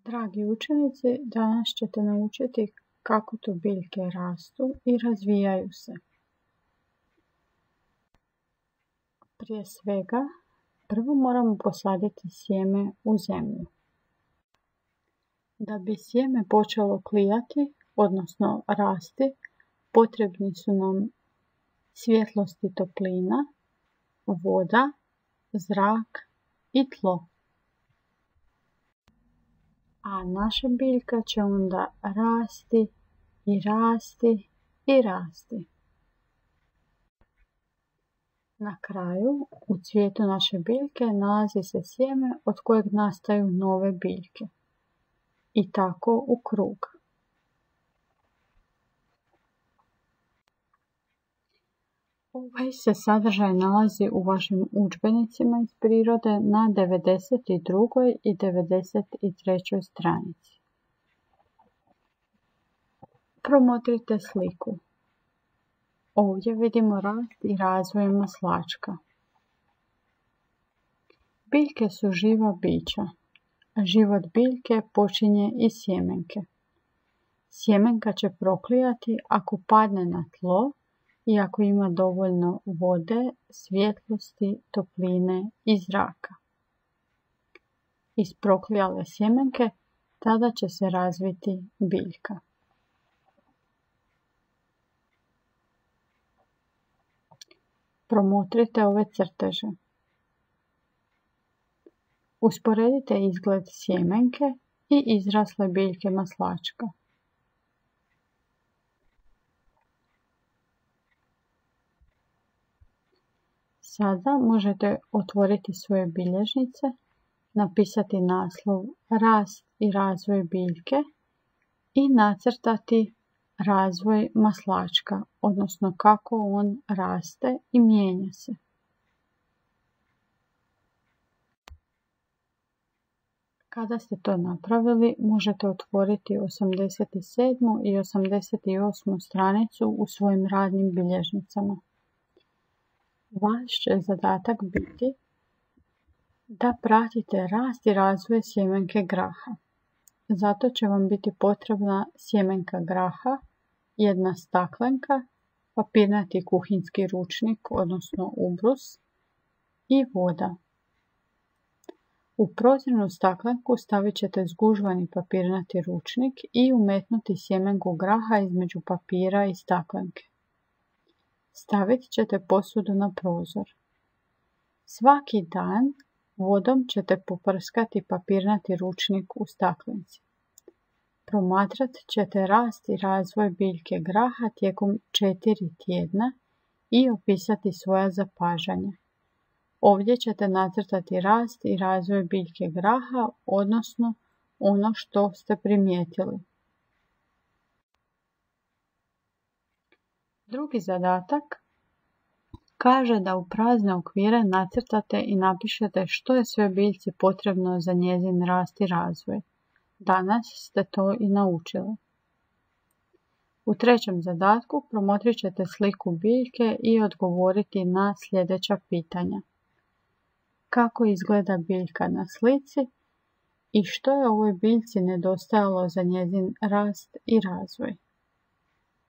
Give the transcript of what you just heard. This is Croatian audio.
Dragi učenici, danas ćete naučiti kako to biljke rastu i razvijaju se. Prije svega, prvo moramo posaditi sjeme u zemlju. Da bi sjeme počelo klijati, odnosno rasti, potrebni su nam svjetlost i toplina, voda, zrak i tlo. A naša biljka će onda rasti i rasti i rasti. Na kraju, u cvijetu naše biljke nalazi se sjeme od kojeg nastaju nove biljke. I tako u krug. Ovaj se sadržaj nalazi u vašim udžbenicima iz prirode na 92. i 93. stranici. Promotrite sliku. Ovdje vidimo rast i razvoj maslačka. Biljke su živa bića. Život biljke počinje iz sjemenke. Sjemenka će proklijati ako padne na tlo i ako ima dovoljno vode, svjetlosti, topline i zraka. Iz proklijale sjemenke tada će se razviti biljka. Promotrite ove crteže. Usporedite izgled sjemenke i izrasle biljke maslačka. Sada možete otvoriti svoje bilježnice, napisati naslov Rast i razvoj biljke i nacrtati razvoj maslačka, odnosno kako on raste i mijenja se. Kada ste to napravili, možete otvoriti 87. i 88. stranicu u svojim radnim bilježnicama. Vaš će zadatak biti da pratite rast i razvoj sjemenke graha. Zato će vam biti potrebna sjemenka graha, jedna staklenka, papirnati kuhinjski ručnik, odnosno ubrus i voda. U prozirnu staklenku stavit ćete zgužvani papirnati ručnik i umetnuti sjemenku graha između papira i staklenke. Stavit ćete posudu na prozor. Svaki dan vodom ćete poprskati papirnati ručnik u staklenci. Promatrat ćete rast i razvoj biljke graha tijekom 4 tjedna i opisati svoja zapažanja. Ovdje ćete nacrtati rast i razvoj biljke graha, odnosno ono što ste primijetili. Drugi zadatak kaže da u prazne okvire nacrtate i napišete što je sve biljci potrebno za njezin rast i razvoj. Danas ste to i naučili. U trećem zadatku promotrit ćete sliku biljke i odgovoriti na sljedeća pitanja. Kako izgleda biljka na slici i što je ovoj biljci nedostajalo za njezin rast i razvoj.